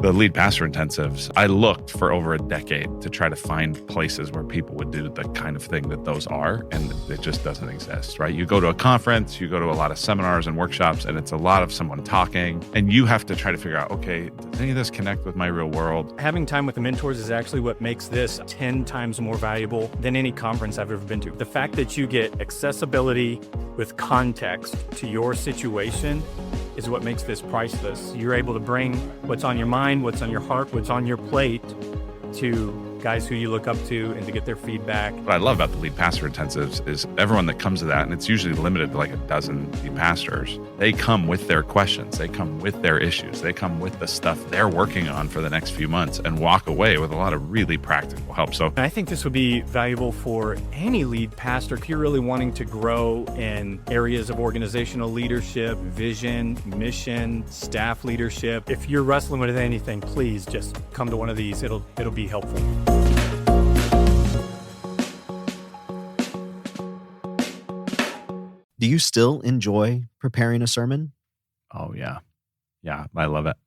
The lead pastor intensives, I looked for over a decade to try to find places where people would do the kind of thing that those are, and it just doesn't exist, right? You go to a conference, you go to a lot of seminars and workshops, and it's a lot of someone talking, and you have to try to figure out, okay, does any of this connect with my real world? Having time with the mentors is actually what makes this 10 times more valuable than any conference I've ever been to. The fact that you get accessibility with context to your situation is what makes this priceless. You're able to bring what's on your mind, what's on your heart, what's on your plate to guys who you look up to and to get their feedback. What I love about the lead pastor intensives is everyone that comes to that, and it's usually limited to like a dozen lead pastors, they come with their questions, they come with their issues, they come with the stuff they're working on for the next few months and walk away with a lot of really practical help. So I think this would be valuable for any lead pastor if you're really wanting to grow in areas of organizational leadership, vision, mission, staff leadership. If you're wrestling with anything, please just come to one of these. It'll be helpful. Do you still enjoy preparing a sermon? Oh, yeah. Yeah, I love it.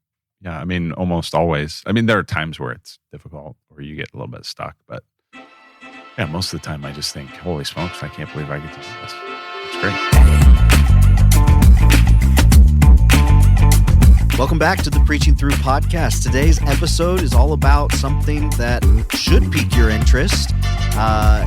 Yeah, I mean, almost always. I mean, there are times where it's difficult, where you get a little bit stuck, but yeah, most of the time I just think, holy smokes, I can't believe I get to do this. It's great. Welcome back to the Preaching Through podcast. Today's episode is all about something that should pique your interest.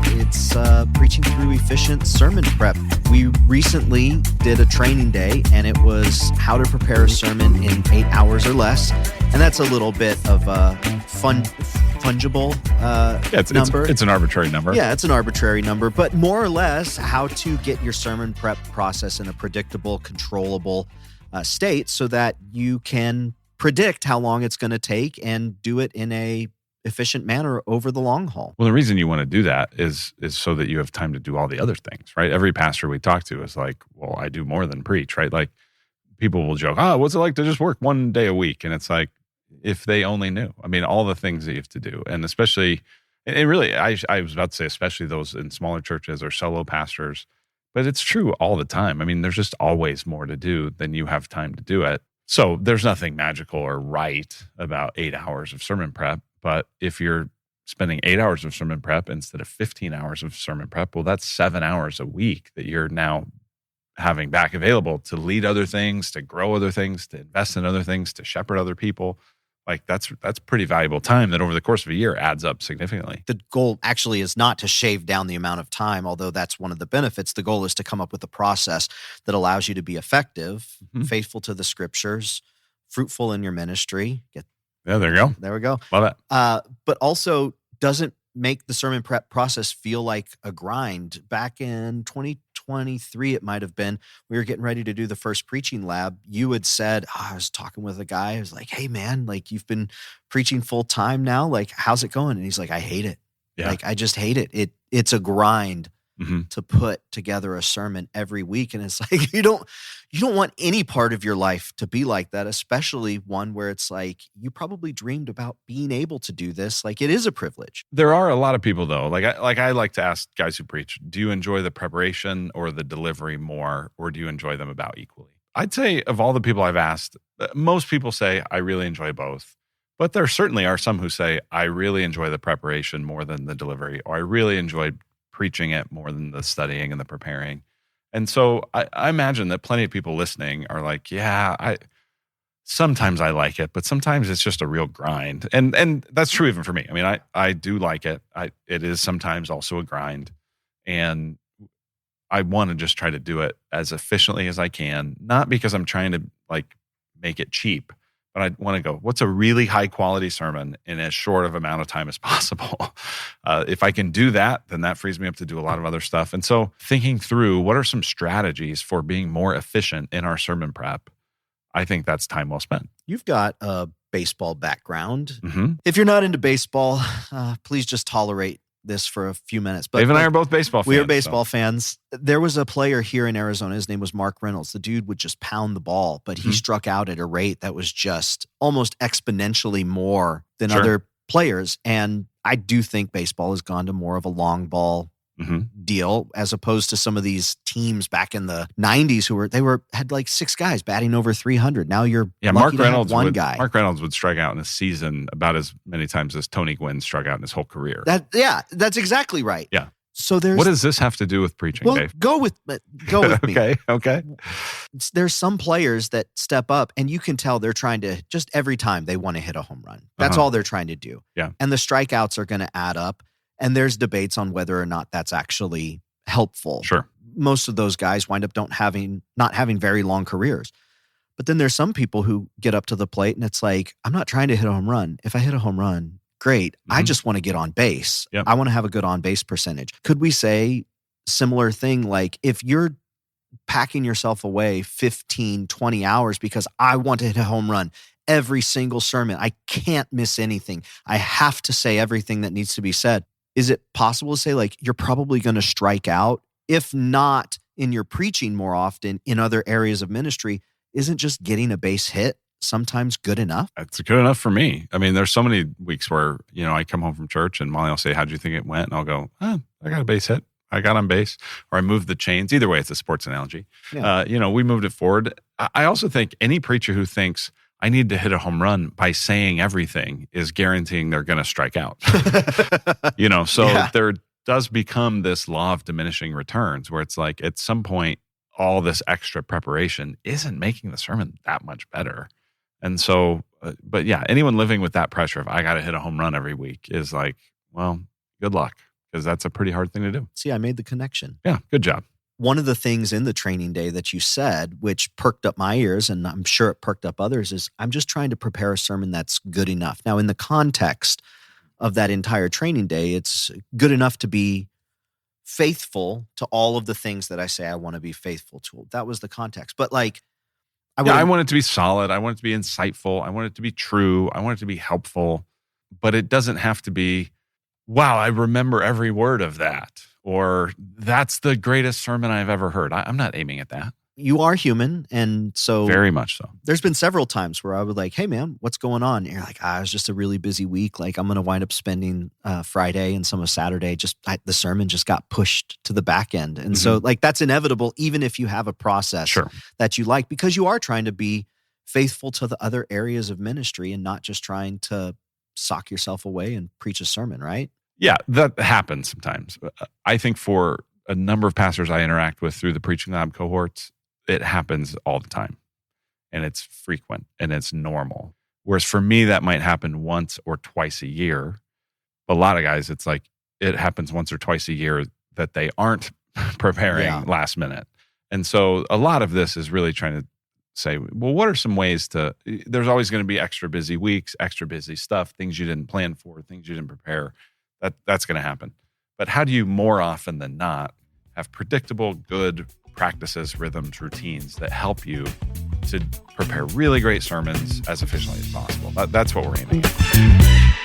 It's preaching through efficient sermon prep. We recently did a training day, and it was how to prepare a sermon in 8 hours or less. And that's a little bit of a fungible number. It's an arbitrary number. Yeah, it's an arbitrary number, but more or less how to get your sermon prep process in a predictable, controllable state so that you can predict how long it's going to take and do it in a efficient manner over the long haul. Well, the reason you want to do that is so that you have time to do all the other things, right? Every pastor we talk to is like, well, I do more than preach, right? Like people will joke, what's it like to just work one day a week? And it's like, if they only knew. I mean, all the things that you have to do. And especially, and really, I was about to say, especially those in smaller churches or solo pastors, but it's true all the time. I mean, there's just always more to do than you have time to do it. So there's nothing magical or right about 8 hours of sermon prep. But if you're spending 8 hours of sermon prep instead of 15 hours of sermon prep, well, that's 7 hours a week that you're now having back available to lead other things, to grow other things, to invest in other things, to shepherd other people. Like that's pretty valuable time that over the course of a year adds up significantly. The goal actually is not to shave down the amount of time, although that's one of the benefits. The goal is to come up with a process that allows you to be effective, faithful to the scriptures, fruitful in your ministry. Yeah, there you go. There we go. Love it. But also doesn't make the sermon prep process feel like a grind. Back in 2023, it might have been, we were getting ready to do the first preaching lab. You had said, I was talking with a guy. I was like, hey man, like you've been preaching full time now. Like, how's it going? And he's like, I hate it. Yeah. Like, I just hate it. It's a grind to put together a sermon every week. And it's like, you don't want any part of your life to be like that, especially one where it's like, you probably dreamed about being able to do this. Like, it is a privilege. There are a lot of people though, I like to ask guys who preach, do you enjoy the preparation or the delivery more, or do you enjoy them about equally? I'd say of all the people I've asked, most people say, I really enjoy both. But there certainly are some who say, I really enjoy the preparation more than the delivery, or I really enjoy preaching it more than the studying and the preparing. And so I imagine that plenty of people listening are like, yeah, sometimes I like it, but sometimes it's just a real grind. And that's true even for me. I mean, I do like it. It is sometimes also a grind. And I want to just try to do it as efficiently as I can, not because I'm trying to like make it cheap, but I want to go, what's a really high quality sermon in as short of amount of time as possible? If I can do that, then that frees me up to do a lot of other stuff. And so thinking through what are some strategies for being more efficient in our sermon prep, I think that's time well spent. You've got a baseball background. If you're not into baseball, please just tolerate this for a few minutes. But Dave and I are both baseball fans. We are baseball fans. There was a player here in Arizona. His name was Mark Reynolds. The dude would just pound the ball, but he struck out at a rate that was just almost exponentially more than other players. And I do think baseball has gone to more of a long ball deal, as opposed to some of these teams back in the 90s who had like 6 guys batting over 300. Now you're lucky to have one guy. Mark Reynolds would strike out in a season about as many times as Tony Gwynn struck out in his whole career. That's exactly right. Yeah. So what does this have to do with preaching, Dave? Go with me. Okay. There's some players that step up and you can tell they're trying to, just every time they want to hit a home run. That's all they're trying to do. Yeah. And the strikeouts are going to add up. And there's debates on whether or not that's actually helpful. Sure. Most of those guys wind up not having very long careers. But then there's some people who get up to the plate and it's like, I'm not trying to hit a home run. If I hit a home run, great. I just want to get on base. Yep. I want to have a good on base percentage. Could we say similar thing? Like if you're packing yourself away 15, 20 hours because I want to hit a home run every single sermon, I can't miss anything. I have to say everything that needs to be said. Is it possible to say like you're probably going to strike out? If not in your preaching more often, in other areas of ministry, isn't just getting a base hit sometimes good enough? It's good enough for me. I mean, there's so many weeks where, I come home from church and Molly will say, how'd you think it went? And I'll go, I got a base hit. I got on base, or I moved the chains. Either way, it's a sports analogy. Yeah. We moved it forward. I also think any preacher who thinks I need to hit a home run by saying everything is guaranteeing they're going to strike out. There does become this law of diminishing returns where it's like at some point, all this extra preparation isn't making the sermon that much better. And so, anyone living with that pressure of I got to hit a home run every week is like, well, good luck, because that's a pretty hard thing to do. See, I made the connection. Yeah, good job. One of the things in the training day that you said, which perked up my ears, and I'm sure it perked up others, is I'm just trying to prepare a sermon that's good enough. Now, in the context of that entire training day, it's good enough to be faithful to all of the things that I say I want to be faithful to. That was the context. But I want it to be solid. I want it to be insightful. I want it to be true. I want it to be helpful. But it doesn't have to be, wow, I remember every word of that. Or that's the greatest sermon I've ever heard. I'm not aiming at that. You are human. And so very much so. There's been several times where I would like, hey man, what's going on? And you're like, it was just a really busy week. Like I'm going to wind up spending Friday and some of Saturday. The sermon just got pushed to the back end. And so that's inevitable, even if you have a process that you like, because you are trying to be faithful to the other areas of ministry and not just trying to sock yourself away and preach a sermon, right? Yeah, that happens sometimes. I think for a number of pastors I interact with through the Preaching Lab cohorts, it happens all the time. And it's frequent and it's normal. Whereas for me, that might happen once or twice a year. But a lot of guys, it's like it happens once or twice a year that they aren't preparing last minute. And so a lot of this is really trying to say, well, what are some ways there's always going to be extra busy weeks, extra busy stuff, things you didn't plan for, things you didn't prepare. That's going to happen. But how do you more often than not have predictable, good practices, rhythms, routines that help you to prepare really great sermons as efficiently as possible? That's what we're aiming at.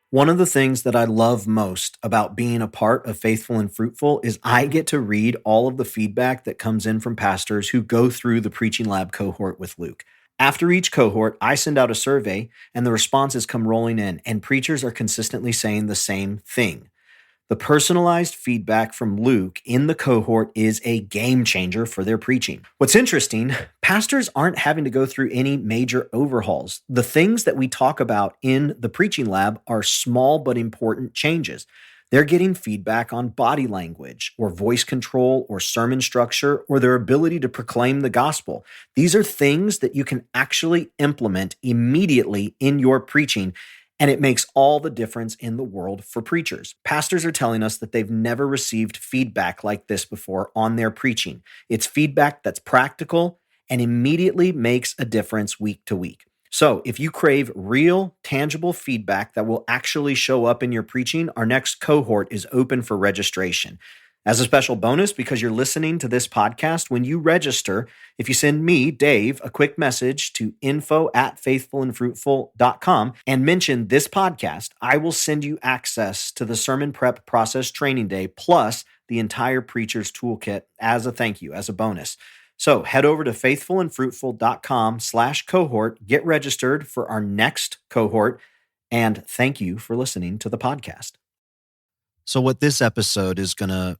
One of the things that I love most about being a part of Faithful and Fruitful is I get to read all of the feedback that comes in from pastors who go through the Preaching Lab cohort with Luke. After each cohort, I send out a survey and the responses come rolling in, and preachers are consistently saying the same thing. The personalized feedback from Luke in the cohort is a game changer for their preaching. What's interesting, pastors aren't having to go through any major overhauls. The things that we talk about in the Preaching Lab are small but important changes. They're getting feedback on body language or voice control or sermon structure or their ability to proclaim the gospel. These are things that you can actually implement immediately in your preaching, and it makes all the difference in the world for preachers. Pastors are telling us that they've never received feedback like this before on their preaching. It's feedback that's practical and immediately makes a difference week to week. So if you crave real, tangible feedback that will actually show up in your preaching, our next cohort is open for registration. As a special bonus, because you're listening to this podcast, when you register, if you send me, Dave, a quick message to info@faithfulandfruitful.com and mention this podcast, I will send you access to the Sermon Prep Process Training Day, plus the entire Preacher's Toolkit as a thank you, as a bonus. So head over to faithfulandfruitful.com/cohort, get registered for our next cohort, and thank you for listening to the podcast. So what this episode is going to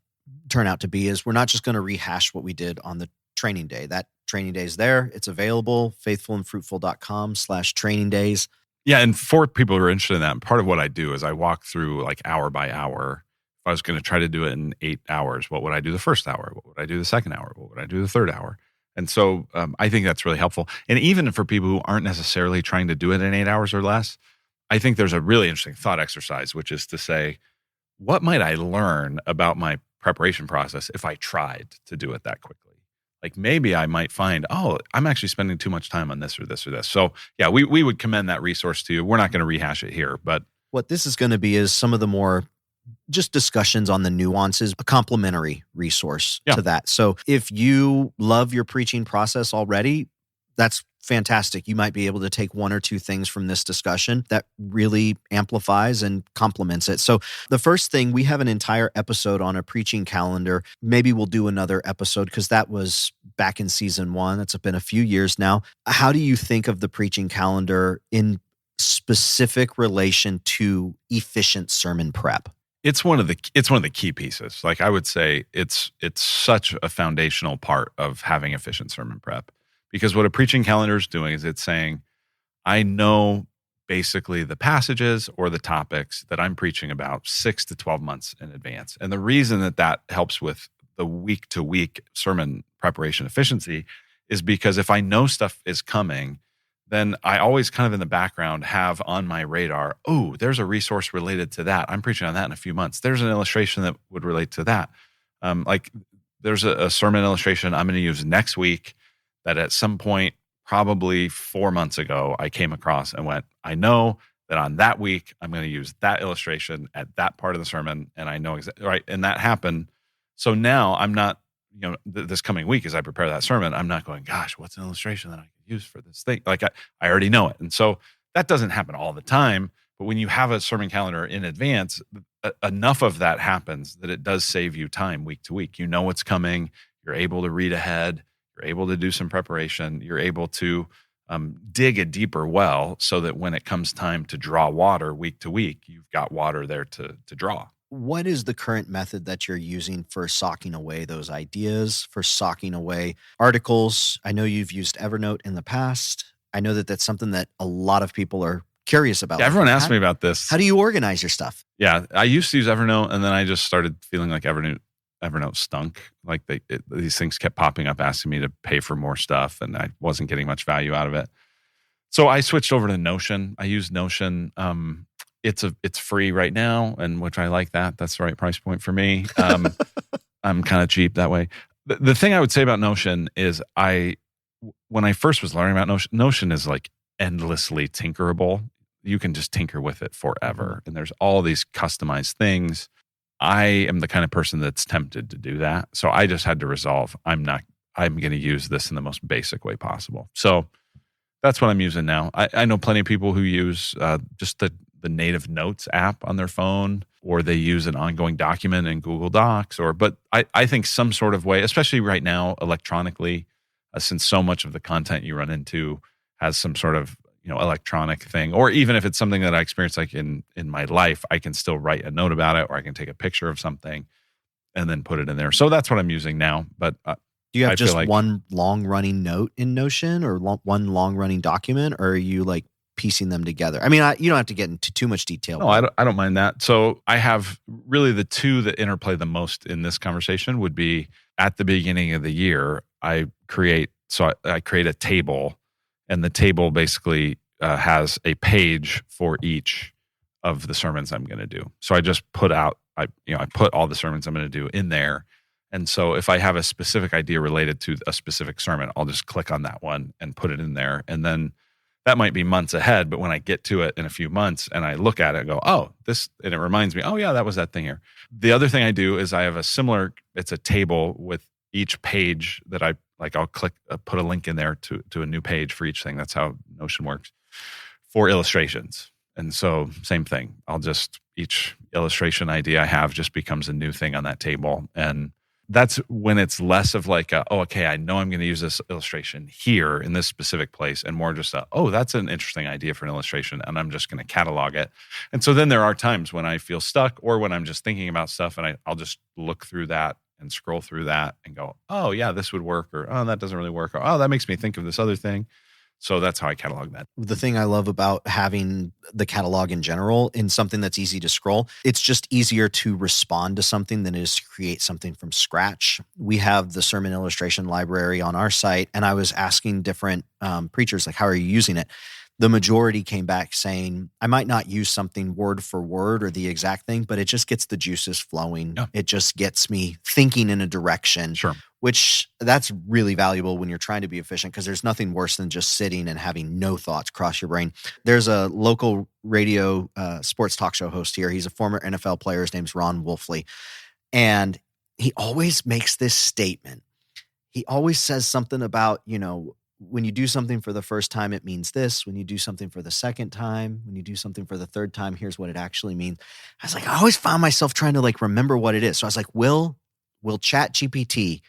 turn out to be is we're not just going to rehash what we did on the training day. That training day is there. It's available, faithfulandfruitful.com/training days. Yeah. And for people who are interested in that, part of what I do is I walk through like hour by hour. If I was going to try to do it in 8 hours, what would I do the first hour? What would I do the second hour? What would I do the third hour? And so I think that's really helpful. And even for people who aren't necessarily trying to do it in 8 hours or less, I think there's a really interesting thought exercise, which is to say, what might I learn about my preparation process if I tried to do it that quickly? Like maybe I might find, oh, I'm actually spending too much time on this or this or this. So yeah, we would commend that resource to you. We're not going to rehash it here, but what this is going to be is some of the more just discussions on the nuances, a complementary resource to that. So if you love your preaching process already, that's fantastic. You might be able to take one or two things from this discussion that really amplifies and complements it. So the first thing, we have an entire episode on a preaching calendar. Maybe we'll do another episode because that was back in season 1. It's been a few years now. How do you think of the preaching calendar in specific relation to efficient sermon prep? It's one of the key pieces. Like I would say it's such a foundational part of having efficient sermon prep. Because what a preaching calendar is doing is it's saying, I know basically the passages or the topics that I'm preaching about 6 to 12 months in advance. And the reason that helps with the week-to-week sermon preparation efficiency is because if I know stuff is coming, then I always kind of in the background have on my radar, oh, there's a resource related to that. I'm preaching on that in a few months. There's an illustration that would relate to that. Like there's a sermon illustration I'm going to use next week that at some point, probably 4 months ago, I came across and went, I know that on that week, I'm going to use that illustration at that part of the sermon. And I know exactly, right? And that happened. So now I'm not, this coming week as I prepare that sermon, I'm not going, gosh, what's an illustration that I can use for this thing? Like I already know it. And so that doesn't happen all the time. But when you have a sermon calendar in advance, enough of that happens that it does save you time week to week. You know what's coming. You're able to read ahead. You're able to do some preparation. You're able to dig a deeper well so that when it comes time to draw water week to week, you've got water there to draw. What is the current method that you're using for socking away those ideas, for socking away articles? I know you've used Evernote in the past. I know that that's something that a lot of people are curious about. Yeah, everyone asks me about this. How do you organize your stuff? Yeah, I used to use Evernote, and then I just started feeling like Evernote stunk. Like these things kept popping up asking me to pay for more stuff, and I wasn't getting much value out of it. So I switched over to Notion. I use Notion. It's free right now, and which I like that. That's the right price point for me. I'm kind of cheap that way. The thing I would say about Notion is when I first was learning about Notion is like endlessly tinkerable. You can just tinker with it forever. And there's all these customized things. I am the kind of person that's tempted to do that. So I just had to resolve, I'm going to use this in the most basic way possible. So that's what I'm using now. I know plenty of people who use just the native notes app on their phone, or they use an ongoing document in Google Docs, but I think some sort of way, especially right now electronically, since so much of the content you run into has some sort of electronic thing, or even if it's something that I experience like in my life, I can still write a note about it, or I can take a picture of something and then put it in there. So that's what I'm using now. But do you have just one long running note in Notion, or one long running document, or are you like piecing them together? I mean, you don't have to get into too much detail. No, I don't mind that. So I have really the two that interplay the most in this conversation would be at the beginning of the year, I create a table. And the table basically has a page for each of the sermons I'm going to do. So I just put out, I put all the sermons I'm going to do in there. And so if I have a specific idea related to a specific sermon, I'll just click on that one and put it in there. And then that might be months ahead, but when I get to it in a few months and I look at it and go, oh, this, and it reminds me, oh yeah, that was that thing here. The other thing I do is I have it's a table with each page that I'll click, put a link in there to a new page for each thing. That's how Notion works for illustrations. And so same thing. Each illustration idea I have just becomes a new thing on that table. And That's when it's less of like, okay, I know I'm going to use this illustration here in this specific place, and more just, that's an interesting idea for an illustration, and I'm just going to catalog it. And so then there are times when I feel stuck, or when I'm just thinking about stuff, and I'll just look through that and scroll through that and go, oh yeah, this would work, or oh, that doesn't really work, or oh, that makes me think of this other thing. So that's how I catalog that. The thing I love about having the catalog in general in something that's easy to scroll, it's just easier to respond to something than it is to create something from scratch. We have the sermon illustration library on our site, and I was asking different preachers, like, how are you using it? The majority came back saying, I might not use something word for word or the exact thing, but it just gets the juices flowing. Yeah. It just gets me thinking in a direction, which that's really valuable when you're trying to be efficient, because there's nothing worse than just sitting and having no thoughts cross your brain. There's a local radio sports talk show host here. He's a former NFL player. His name's Ron Wolfley. And he always makes this statement. He always says something about, when you do something for the first time, it means this. When you do something for the second time, when you do something for the third time, here's what it actually means. I was like, I always found myself trying to remember what it is. So I was like, will ChatGPT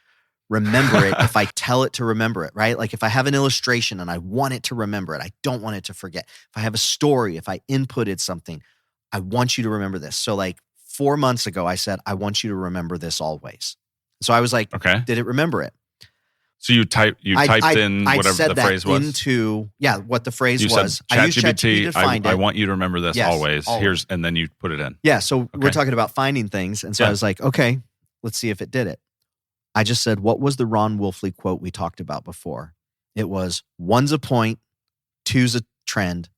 remember it if I tell it to remember it, right? Like if I have an illustration and I want it to remember it, I don't want it to forget. If I have a story, if I inputted something, I want you to remember this. So 4 months ago, I said, I want you to remember this always. So I was like, okay, did it remember it? So you typed in whatever the phrase was? What the phrase was. I used ChatGPT to find it. I want you to remember this always. And then you put it in. Yeah, so we're talking about finding things. And so I was like, okay, let's see if it did it. I just said, what was the Ron Wolfley quote we talked about before? It was, 1's a point, 2's a trend,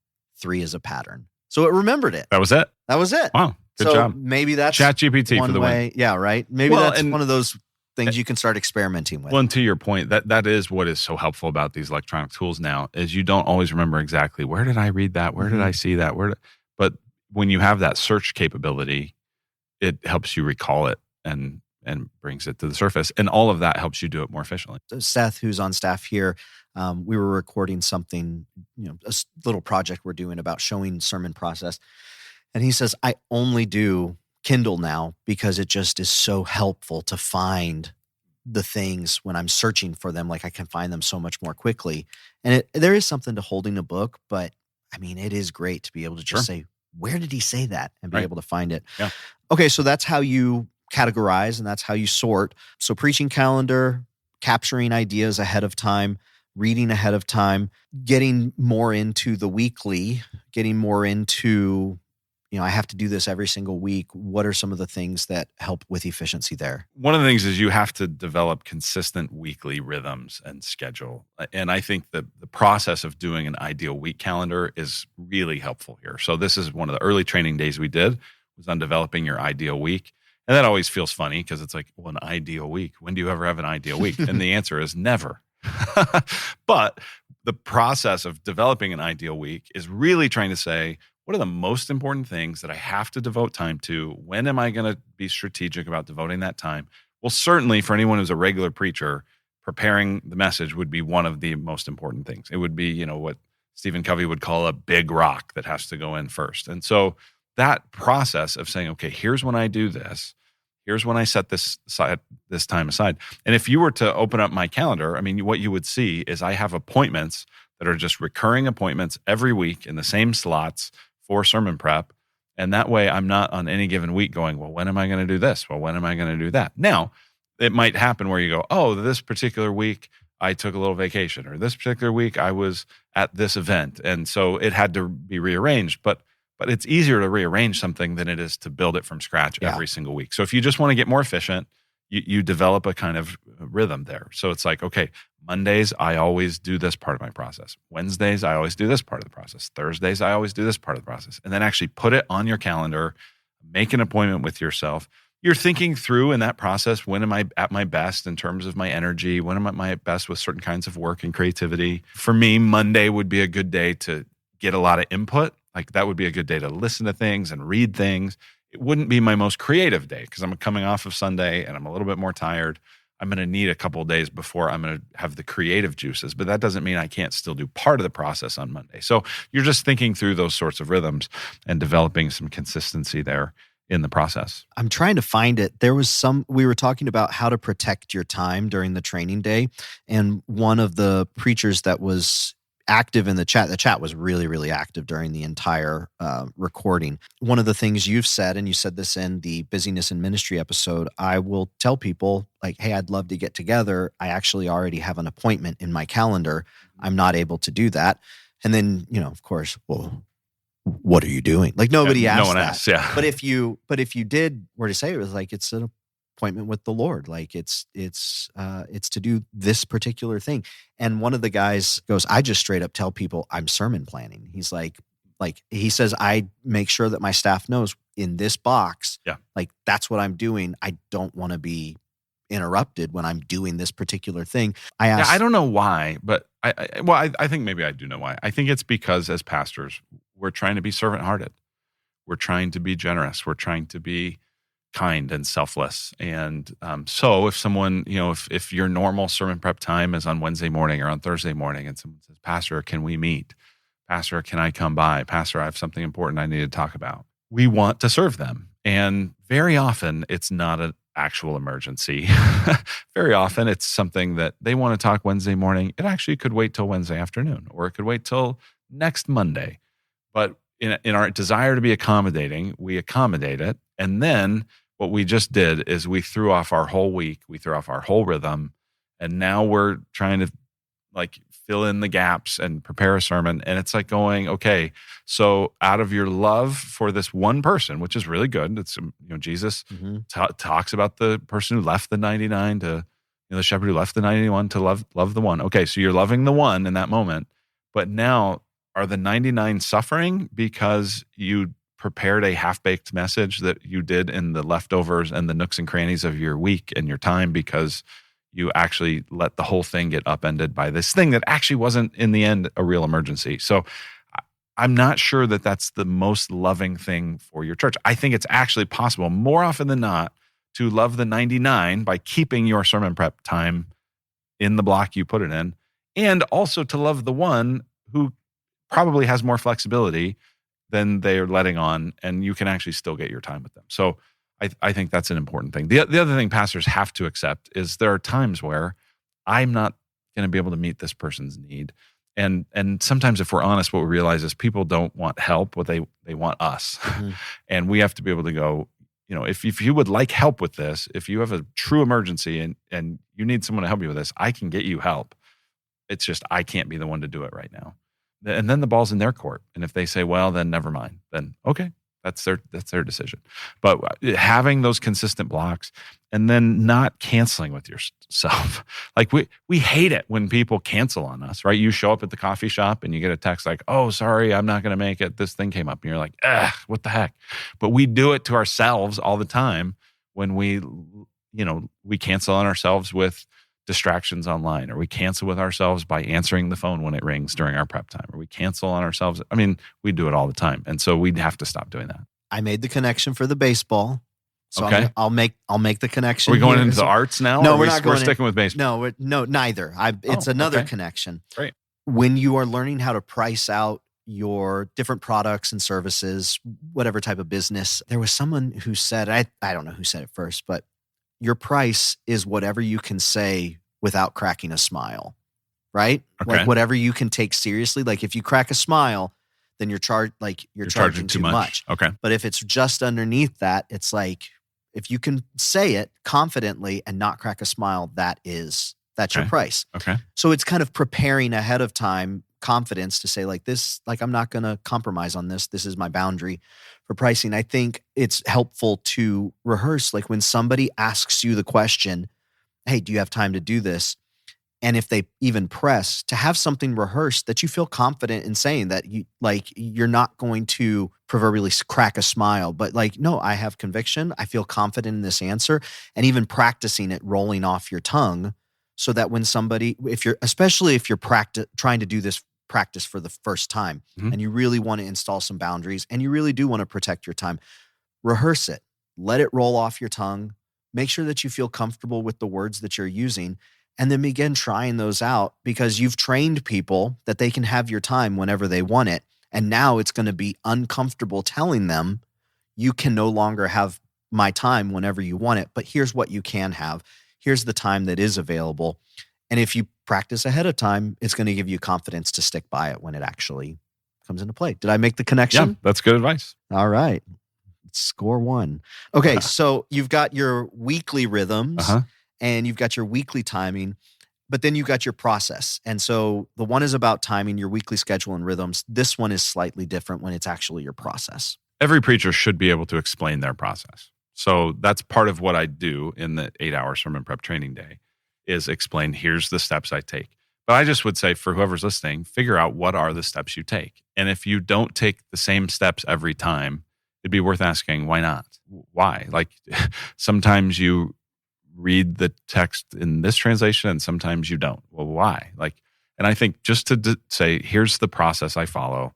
3 is a pattern. So it remembered it. That was it? That was it. Wow, good job. Maybe that's ChatGPT for the win. Yeah, right? Maybe that's one of those things you can start experimenting with. Well, and to your point, that is what is so helpful about these electronic tools now, is you don't always remember exactly, where did I read that? Where did I see that? But when you have that search capability, it helps you recall it and brings it to the surface. And all of that helps you do it more efficiently. So Seth, who's on staff here, we were recording something, a little project we're doing about showing sermon process. And he says, I only do Kindle now because it just is so helpful to find the things when I'm searching for them. Like I can find them so much more quickly. And there is something to holding a book, but I mean, it is great to be able to just say, where did he say that? And be able to find it. Yeah. Okay. So that's how you categorize and that's how you sort. So preaching calendar, capturing ideas ahead of time, reading ahead of time, getting more into the weekly, getting more into, I have to do this every single week. What are some of the things that help with efficiency there? One of the things is you have to develop consistent weekly rhythms and schedule. And I think that the process of doing an ideal week calendar is really helpful here. So this is one of the early training days we did, was on developing your ideal week. And that always feels funny because it's like, well, an ideal week. When do you ever have an ideal week? And the answer is never. But the process of developing an ideal week is really trying to say, what are the most important things that I have to devote time to? When am I going to be strategic about devoting that time? Well, certainly for anyone who's a regular preacher, preparing the message would be one of the most important things. It would be, what Stephen Covey would call a big rock that has to go in first. And so that process of saying, okay, here's when I do this. Here's when I set this time aside. And if you were to open up my calendar, I mean, what you would see is I have appointments that are just recurring appointments every week in the same slots for sermon prep. And that way I'm not on any given week going, well, when am I going to do this? Well, when am I going to do that? Now, it might happen where you go, oh, this particular week I took a little vacation, or this particular week I was at this event. And so it had to be rearranged. But it's easier to rearrange something than it is to build it from scratch every single week. So if you just want to get more efficient, you develop a kind of rhythm there. So it's like, okay, Mondays, I always do this part of my process. Wednesdays, I always do this part of the process. Thursdays, I always do this part of the process. And then actually put it on your calendar, make an appointment with yourself. You're thinking through in that process, when am I at my best in terms of my energy? When am I at my best with certain kinds of work and creativity? For me, Monday would be a good day to get a lot of input. Like that would be a good day to listen to things and read things. It wouldn't be my most creative day because I'm coming off of Sunday and I'm a little bit more tired. I'm going to need a couple of days before I'm going to have the creative juices, but that doesn't mean I can't still do part of the process on Monday. So you're just thinking through those sorts of rhythms and developing some consistency there. in the process. I'm trying to find it. We were talking about how to protect your time during the training day. And one of the preachers that was active in the chat was really, really active during the entire recording. One of the things you've said, and you said this in the busyness in ministry episode, I will tell people like, hey, I'd love to get together. I actually already have an appointment in my calendar. I'm not able to do that. And then, of course, well, what are you doing? Like nobody asked no one that. asks, yeah. But if you were to say it was like, it's an appointment with the Lord. Like it's to do this particular thing. And one of the guys goes, I just straight up tell people I'm sermon planning. He's like he says, I make sure that my staff knows in this box, like that's what I'm doing. I don't want to be interrupted when I'm doing this particular thing. I don't know why, but I think maybe I do know why. I think it's because as pastors, we're trying to be servant-hearted. We're trying to be generous. We're trying to be kind and selfless. And so if someone, if your normal sermon prep time is on Wednesday morning or on Thursday morning and someone says, Pastor, can we meet? Pastor, can I come by? Pastor, I have something important I need to talk about. We want to serve them. And very often it's not an actual emergency. Very often it's something that they want to talk Wednesday morning. It actually could wait till Wednesday afternoon, or it could wait till next Monday. But in our desire to be accommodating, we accommodate it. And then what we just did is we threw off our whole week. We threw off our whole rhythm. And now we're trying to like fill in the gaps and prepare a sermon. And it's like going, okay, so out of your love for this one person, which is really good. It's, Jesus talks about the person who left the 99 to, the shepherd who left the 91 to love the one. Okay, so you're loving the one in that moment. But now, are the 99 suffering because you prepared a half-baked message that you did in the leftovers and the nooks and crannies of your week and your time because you actually let the whole thing get upended by this thing that actually wasn't in the end a real emergency? So I'm not sure that that's the most loving thing for your church. I think it's actually possible more often than not to love the 99 by keeping your sermon prep time in the block you put it in, and also to love the one who probably has more flexibility than they're letting on, and you can actually still get your time with them. So I think that's an important thing. The other thing pastors have to accept is there are times where I'm not going to be able to meet this person's need. And sometimes if we're honest, what we realize is people don't want help, what they want us. Mm-hmm. And we have to be able to go, if you would like help with this, if you have a true emergency and you need someone to help you with this, I can get you help. It's just I can't be the one to do it right now. And then the ball's in their court. And if they say, well, then never mind, then okay, that's their decision. But having those consistent blocks and then not canceling with yourself. Like we hate it when people cancel on us, right? You show up at the coffee shop and you get a text like, oh, sorry, I'm not going to make it. This thing came up. And you're like, what the heck? But we do it to ourselves all the time when we cancel on ourselves with distractions online, or we cancel with ourselves by answering the phone when it rings during our prep time, or we cancel on ourselves. I mean, we do it all the time. And so we'd have to stop doing that. I made the connection for the baseball. So okay. I'll make the connection. Are we going into the arts now? No, or we're not going. We're sticking with baseball. No, neither. It's another connection. Great. When you are learning how to price out your different products and services, whatever type of business, there was someone who said, I don't know who said it first, but your price is whatever you can say without cracking a smile, right? Okay. Like whatever you can take seriously. Like if you crack a smile, then you're charging too much. Okay. But if it's just underneath that, it's like, if you can say it confidently and not crack a smile, that's your price. Okay. So it's kind of preparing ahead of time, confidence to say like this, like I'm not going to compromise on this. This is my boundary for pricing. I think it's helpful to rehearse, like when somebody asks you the question, hey, do you have time to do this? And if they even press, to have something rehearsed that you feel confident in saying, that you're not going to proverbially crack a smile, but like, no, I have conviction. I feel confident in this answer, and even practicing it rolling off your tongue, so that when somebody, especially if you're trying to do this practice for the first time, mm-hmm. and you really want to install some boundaries and you really do want to protect your time, rehearse it, let it roll off your tongue, make sure that you feel comfortable with the words that you're using, and then begin trying those out, because you've trained people that they can have your time whenever they want it. And now it's going to be uncomfortable telling them you can no longer have my time whenever you want it, but here's what you can have. Here's the time that is available. And if you practice ahead of time, it's going to give you confidence to stick by it when it actually comes into play. Did I make the connection? Yeah, that's good advice. All right. Score one. Okay, so you've got your weekly rhythms and you've got your weekly timing, but then you've got your process. And so the one is about timing, your weekly schedule and rhythms. This one is slightly different when it's actually your process. Every preacher should be able to explain their process. So that's part of what I do in the 8-hour sermon prep training day is explain, here's the steps I take. But I just would say for whoever's listening, figure out what are the steps you take. And if you don't take the same steps every time, it'd be worth asking, why not? Why? Like sometimes you read the text in this translation and sometimes you don't. Well, why? And I think just to say, here's the process I follow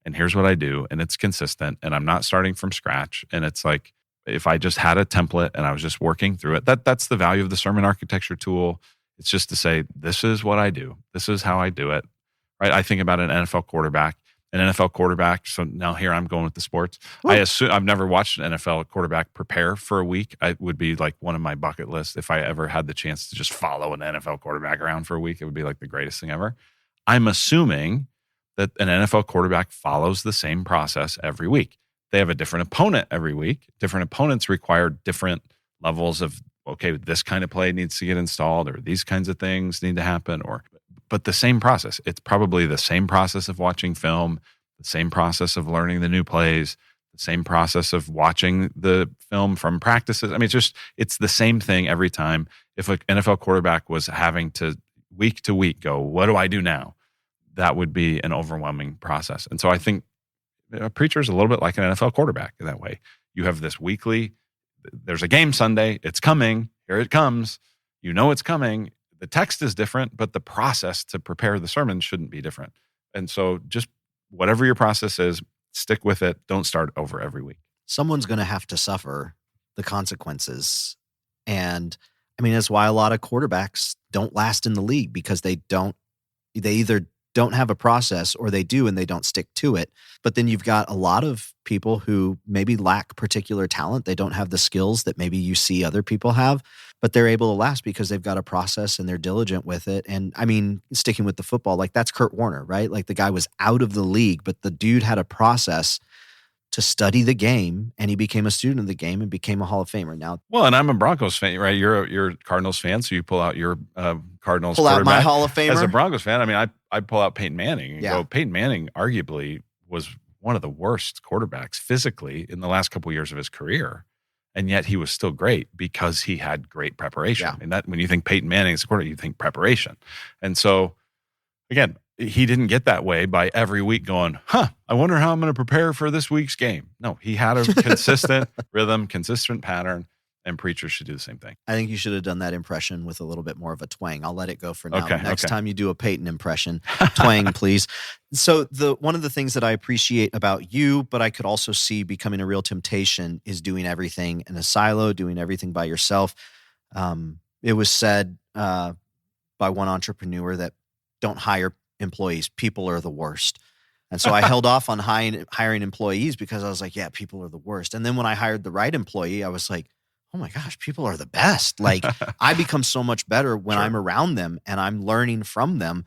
and here's what I do. And it's consistent and I'm not starting from scratch. And it's like, if I just had a template and I was just working through it, that's the value of the sermon architecture tool. It's just to say, this is what I do. This is how I do it, right? I think about an NFL quarterback. So now here I'm going with the sports. Ooh. I assume I've never watched an NFL quarterback prepare for a week. It would be like one of my bucket lists. If I ever had the chance to just follow an NFL quarterback around for a week, it would be like the greatest thing ever. I'm assuming that an NFL quarterback follows the same process every week. They have a different opponent every week. Different opponents require different levels of, okay, this kind of play needs to get installed or these kinds of things need to happen, but the same process. It's probably the same process of watching film, the same process of learning the new plays, the same process of watching the film from practices. I mean, it's the same thing every time. If an NFL quarterback was having to week go, what do I do now? That would be an overwhelming process. And so I think a preacher is a little bit like an NFL quarterback in that way. You have this weekly, there's a game Sunday, it's coming, here it comes, you know it's coming. The text is different, but the process to prepare the sermon shouldn't be different. And so just whatever your process is, stick with it. Don't start over every week. Someone's going to have to suffer the consequences. And I mean, that's why a lot of quarterbacks don't last in the league because they either don't have a process or they do and they don't stick to it. But then you've got a lot of people who maybe lack particular talent. They don't have the skills that maybe you see other people have, but they're able to last because they've got a process and they're diligent with it. And I mean, sticking with the football, like that's Kurt Warner, right? Like the guy was out of the league, but the dude had a process to study the game and he became a student of the game and became a Hall of Famer. Now, well, and I'm a Broncos fan, right? You're a Cardinals fan, so you pull out your Cardinals pull out my Hall of Famer. As a Broncos fan, I mean, I pull out Peyton Manning and go, Peyton Manning arguably was one of the worst quarterbacks physically in the last couple of years of his career. And yet he was still great because he had great preparation. Yeah. And that when you think Peyton Manning is a quarterback, you think preparation. And so, again, he didn't get that way by every week going, I wonder how I'm going to prepare for this week's game. No, he had a consistent rhythm, consistent pattern, and preachers should do the same thing. I think you should have done that impression with a little bit more of a twang. I'll let it go for now. Next time you do a Peyton impression, twang, please. So one of the things that I appreciate about you, but I could also see becoming a real temptation is doing everything in a silo, doing everything by yourself. It was said by one entrepreneur that don't hire employees. People are the worst. And so I held off on hiring employees because I was like, yeah, people are the worst. And then when I hired the right employee, I was like, oh my gosh, people are the best. Like I become so much better when I'm around them and I'm learning from them.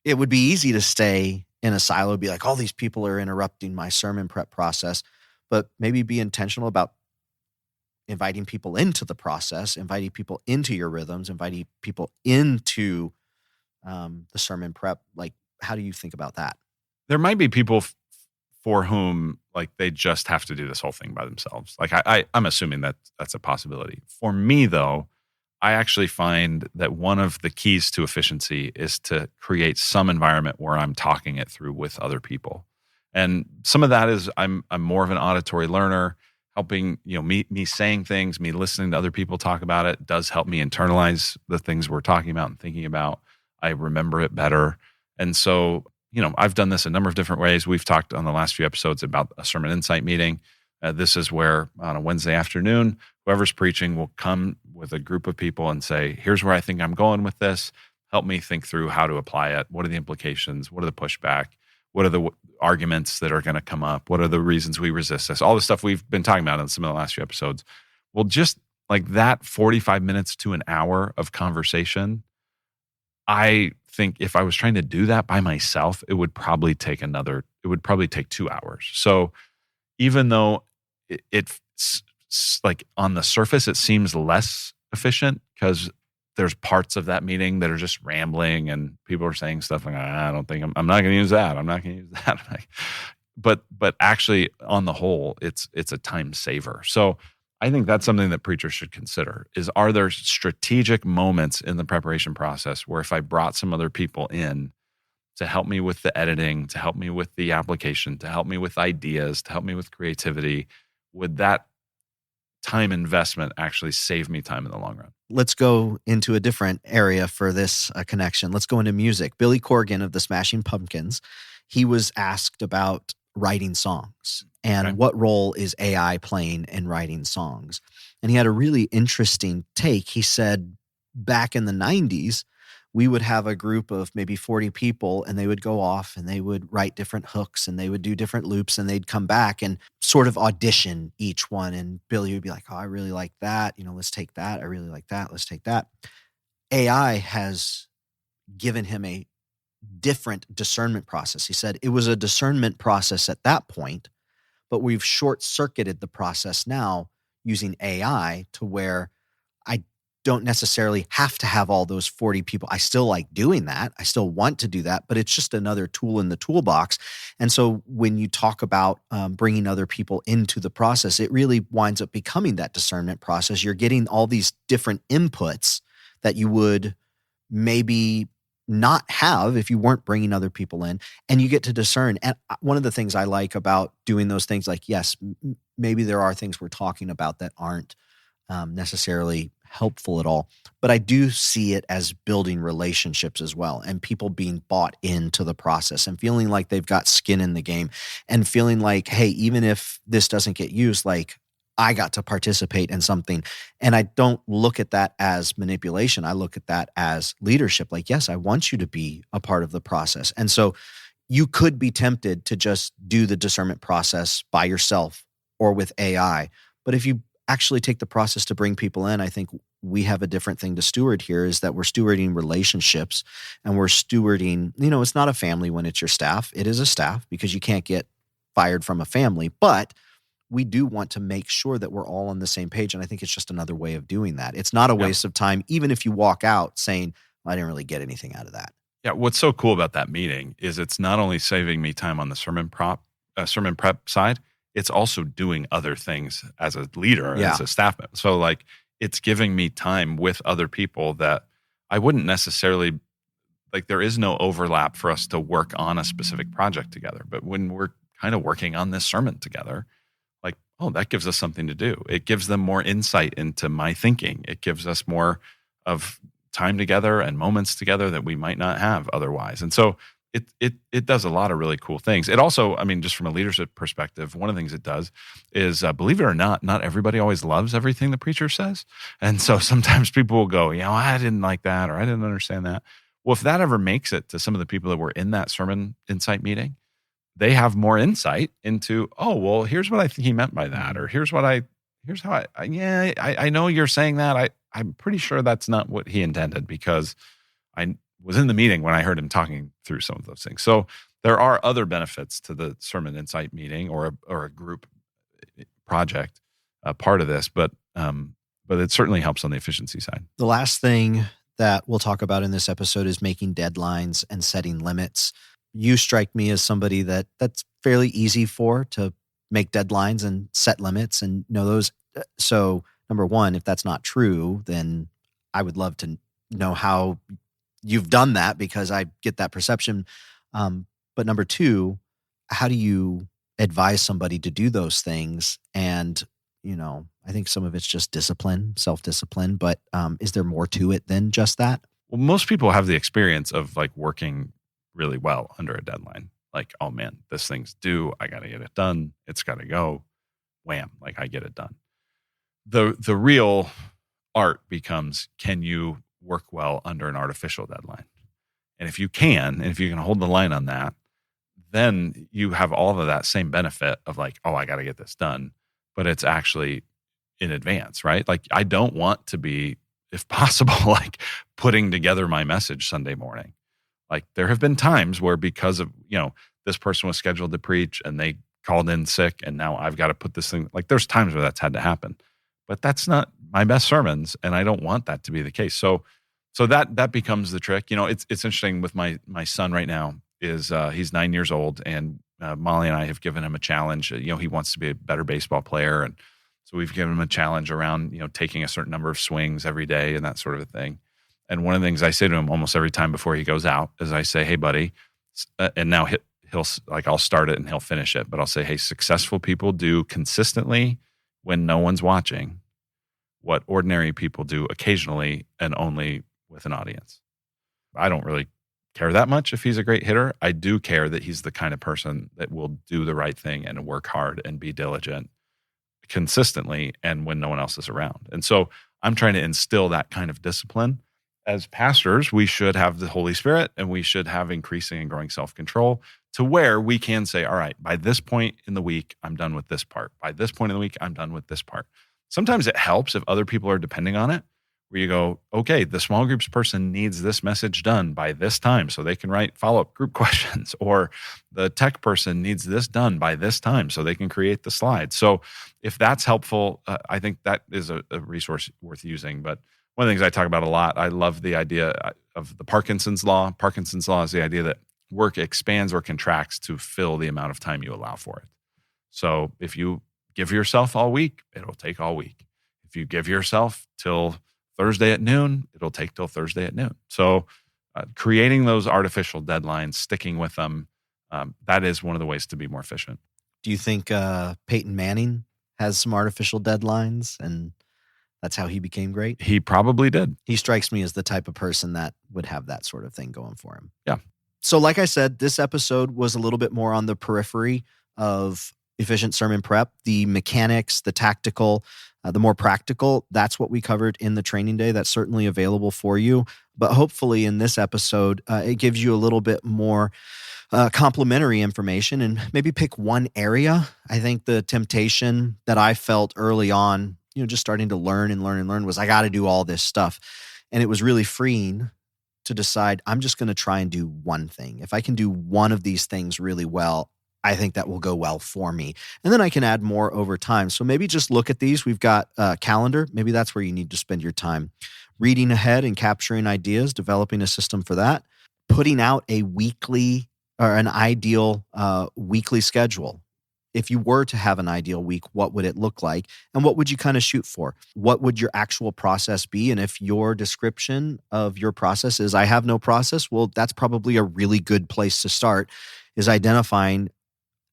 It would be easy to stay in a silo, be like, all these people are interrupting my sermon prep process, but maybe be intentional about inviting people into the process, inviting people into your rhythms, inviting people into the sermon prep. Like, how do you think about that? There might be people for whom like they just have to do this whole thing by themselves. Like I'm assuming that that's a possibility. For me though, I actually find that one of the keys to efficiency is to create some environment where I'm talking it through with other people. And some of that is I'm more of an auditory learner, helping, me saying things, me listening to other people talk about it does help me internalize the things we're talking about and thinking about. I remember it better. And so, I've done this a number of different ways. We've talked on the last few episodes about a sermon insight meeting. This is where on a Wednesday afternoon, whoever's preaching will come with a group of people and say, here's where I think I'm going with this. Help me think through how to apply it. What are the implications? What are the pushback? What are the arguments that are going to come up? What are the reasons we resist this? All the stuff we've been talking about in some of the last few episodes. Well, just like that 45 minutes to an hour of conversation, I think if I was trying to do that by myself, it would probably take 2 hours. So even though it's like on the surface, it seems less efficient because there's parts of that meeting that are just rambling and people are saying stuff like, I don't think I'm not going to use that. I'm not going to use that. But actually on the whole, it's a time saver. So I think that's something that preachers should consider is, are there strategic moments in the preparation process where if I brought some other people in to help me with the editing, to help me with the application, to help me with ideas, to help me with creativity, would that time investment actually save me time in the long run? Let's go into a different area for this connection. Let's go into music. Billy Corgan of the Smashing Pumpkins, he was asked about writing songs and what role is AI playing in writing songs. And he had a really interesting take. He said back in the 90s, we would have a group of maybe 40 people and they would go off and they would write different hooks and they would do different loops and they'd come back and sort of audition each one. And Billy would be like, oh, I really like that. Let's take that. I really like that. Let's take that. AI has given him a different discernment process. He said it was a discernment process at that point, but we've short-circuited the process now using AI to where I don't necessarily have to have all those 40 people. I still like doing that. I still want to do that, but it's just another tool in the toolbox. And so when you talk about bringing other people into the process, it really winds up becoming that discernment process. You're getting all these different inputs that you would maybe not have if you weren't bringing other people in, and you get to discern. And one of the things I like about doing those things, like, yes, maybe there are things we're talking about that aren't necessarily helpful at all, but I do see it as building relationships as well, and people being bought into the process and feeling like they've got skin in the game and feeling like, hey, even if this doesn't get used, like, I got to participate in something. And I don't look at that as manipulation. I look at that as leadership. Like, yes, I want you to be a part of the process. And so you could be tempted to just do the discernment process by yourself or with AI. But if you actually take the process to bring people in, I think we have a different thing to steward here, is that we're stewarding relationships and we're stewarding, it's not a family when it's your staff. It is a staff because you can't get fired from a family, but we do want to make sure that we're all on the same page. And I think it's just another way of doing that. It's not a waste of time, even if you walk out saying, I didn't really get anything out of that. Yeah. What's so cool about that meeting is it's not only saving me time on the sermon prep side, it's also doing other things as a leader, as a staff member. So like, it's giving me time with other people that I wouldn't necessarily, like, there is no overlap for us to work on a specific project together. But when we're kind of working on this sermon together, oh, that gives us something to do. It gives them more insight into my thinking. It gives us more of time together and moments together that we might not have otherwise. And so it does a lot of really cool things. It also, just from a leadership perspective, one of the things it does is, believe it or not everybody always loves everything the preacher says. And so sometimes people will go, I didn't like that, or I didn't understand that. Well, if that ever makes it to some of the people that were in that sermon insight meeting, they have more insight into, oh, well, here's what I think he meant by that, or here's how I know you're saying that. I'm pretty sure that's not what he intended, because I was in the meeting when I heard him talking through some of those things. So there are other benefits to the sermon insight meeting or a group project, part of this, but it certainly helps on the efficiency side. The last thing that we'll talk about in this episode is making deadlines and setting limits. You strike me as somebody that's fairly easy to make deadlines and set limits and know those. So number one, if that's not true, then I would love to know how you've done that, because I get that perception. But number two, how do you advise somebody to do those things? And, I think some of it's just discipline, self-discipline, but is there more to it than just that? Well, most people have the experience of like working really well under a deadline. Like, oh man, this thing's due. I got to get it done. It's got to go. Wham, like I get it done. The real art becomes, can you work well under an artificial deadline? And if you can hold the line on that, then you have all of that same benefit of like, oh, I got to get this done, but it's actually in advance, right? Like I don't want to be, if possible, like putting together my message Sunday morning. Like there have been times where because of, this person was scheduled to preach and they called in sick and now I've got to put this thing, like there's times where that's had to happen, but that's not my best sermons. And I don't want that to be the case. So that becomes the trick. It's interesting with my son right now is he's 9 years old and Molly and I have given him a challenge. He wants to be a better baseball player. And so we've given him a challenge around, taking a certain number of swings every day and that sort of a thing. And one of the things I say to him almost every time before he goes out is I say, hey, buddy, and now he'll like, I'll start it and he'll finish it, but I'll say, hey, successful people do consistently when no one's watching what ordinary people do occasionally and only with an audience. I don't really care that much if he's a great hitter. I do care that he's the kind of person that will do the right thing and work hard and be diligent consistently and when no one else is around. And so I'm trying to instill that kind of discipline. As pastors, we should have the Holy Spirit and we should have increasing and growing self-control to where we can say, all right, by this point in the week, I'm done with this part. By this point in the week, I'm done with this part. Sometimes it helps if other people are depending on it, where you go, okay, the small groups person needs this message done by this time so they can write follow-up group questions, or the tech person needs this done by this time so they can create the slides. So if that's helpful, I think that is a resource worth using. But one of the things I talk about a lot, I love the idea of the Parkinson's law. Parkinson's law is the idea that work expands or contracts to fill the amount of time you allow for it. So if you give yourself all week, it'll take all week. If you give yourself till Thursday at noon, it'll take till Thursday at noon. So creating those artificial deadlines, sticking with them, that is one of the ways to be more efficient. Do you think Peyton Manning has some artificial deadlines and that's how he became great? He probably did. He strikes me as the type of person that would have that sort of thing going for him. Yeah. So like I said, this episode was a little bit more on the periphery of efficient sermon prep, the mechanics, the tactical, the more practical. That's what we covered in the training day. That's certainly available for you. But hopefully in this episode, it gives you a little bit more complementary information and maybe pick one area. I think the temptation that I felt early on, just starting to learn was I got to do all this stuff. And it was really freeing to decide I'm just going to try and do one thing. If I can do one of these things really well, I think that will go well for me. And then I can add more over time. So maybe just look at these. We've got a calendar. Maybe that's where you need to spend your time. Reading ahead and capturing ideas, developing a system for that. Putting out a weekly or an ideal weekly schedule. If you were to have an ideal week, what would it look like? And what would you kind of shoot for? What would your actual process be? And if your description of your process is, I have no process, well, that's probably a really good place to start, is identifying,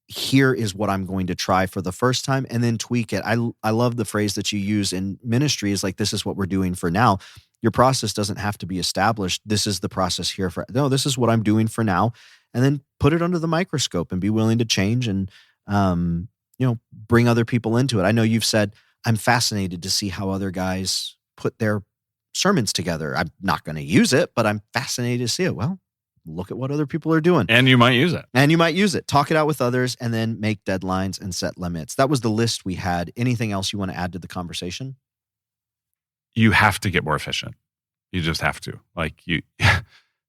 here is what I'm going to try for the first time and then tweak it. I love the phrase that you use in ministry is like, this is what we're doing for now. Your process doesn't have to be established. This is the process here for, no, this is what I'm doing for now. And then put it under the microscope and be willing to change and, bring other people into it. I know you've said, I'm fascinated to see how other guys put their sermons together. I'm not going to use it, but I'm fascinated to see it. Well, look at what other people are doing. And you might use it. Talk it out with others and then make deadlines and set limits. That was the list we had. Anything else you want to add to the conversation? You have to get more efficient. You just have to.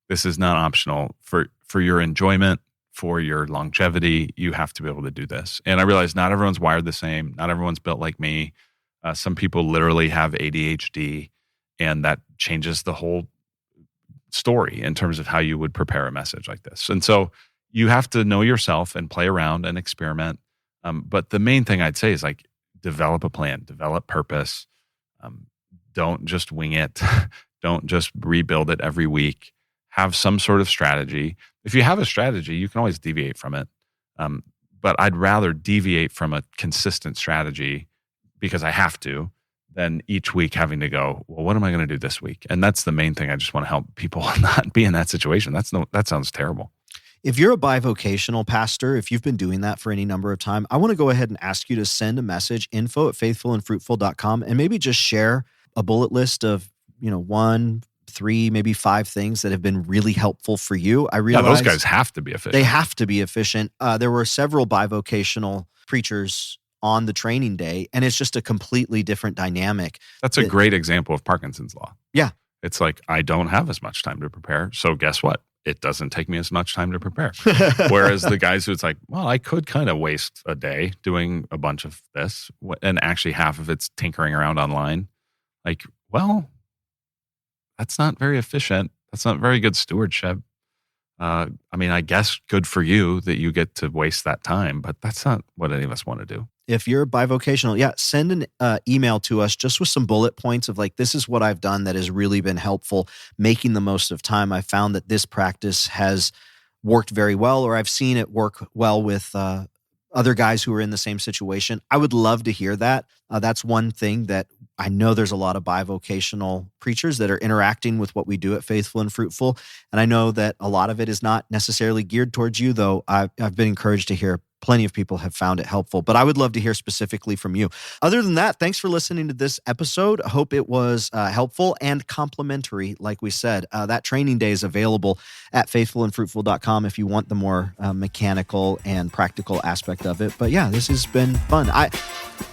This is not optional for your enjoyment, for your longevity. You have to be able to do this. And I realize not everyone's wired the same. Not everyone's built like me. Some people literally have ADHD, and that changes the whole story in terms of how you would prepare a message like this. And so you have to know yourself and play around and experiment. But the main thing I'd say is develop a plan, develop purpose. Don't just wing it. Don't just rebuild it every week. Have some sort of strategy. If you have a strategy, you can always deviate from it. But I'd rather deviate from a consistent strategy because I have to than each week having to go, well, what am I going to do this week? And that's the main thing. I just want to help people not be in that situation. That sounds terrible. If you're a bivocational pastor, if you've been doing that for any number of time, I want to go ahead and ask you to send a message, info@faithfulandfruitful.com, and maybe just share a bullet list of, 1 3, maybe 5 things that have been really helpful for you. I Yeah, realize those guys have to be efficient. they have to be efficient. There were several bivocational preachers on the training day, and it's just a completely different dynamic. That's a great example of Parkinson's law. Yeah. It's like, I don't have as much time to prepare. So guess what? It doesn't take me as much time to prepare. Whereas the guys who it's like, well, I could kind of waste a day doing a bunch of this, and actually half of it's tinkering around online. Like, well, that's not very efficient. That's not very good stewardship. I mean, I guess good for you that you get to waste that time, but that's not what any of us want to do. If you're bivocational, send an email to us just with some bullet points of like, this is what I've done that has really been helpful, making the most of time. I found that this practice has worked very well, or I've seen it work well with other guys who are in the same situation. I would love to hear that. That's one thing that I know there's a lot of bivocational preachers that are interacting with what we do at Faithful and Fruitful. And I know that a lot of it is not necessarily geared towards you, though I've been encouraged to hear plenty of people have found it helpful, but I would love to hear specifically from you. Other than that, thanks for listening to this episode. I hope it was helpful and complimentary. Like we said, that training day is available at faithfulandfruitful.com if you want the more mechanical and practical aspect of it. But yeah, this has been fun.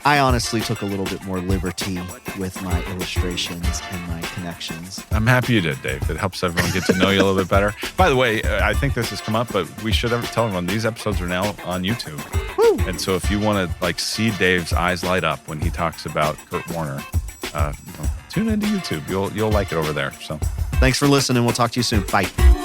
I honestly took a little bit more liberty with my illustrations and my connections. I'm happy you did, Dave. It helps everyone get to know you a little bit better. By the way, I think this has come up, but we should tell everyone these episodes are now on YouTube. Woo! And so if you want to like see Dave's eyes light up when he talks about Kurt Warner, tune into YouTube. You'll like it over there. So thanks for listening. We'll talk to you soon. Bye.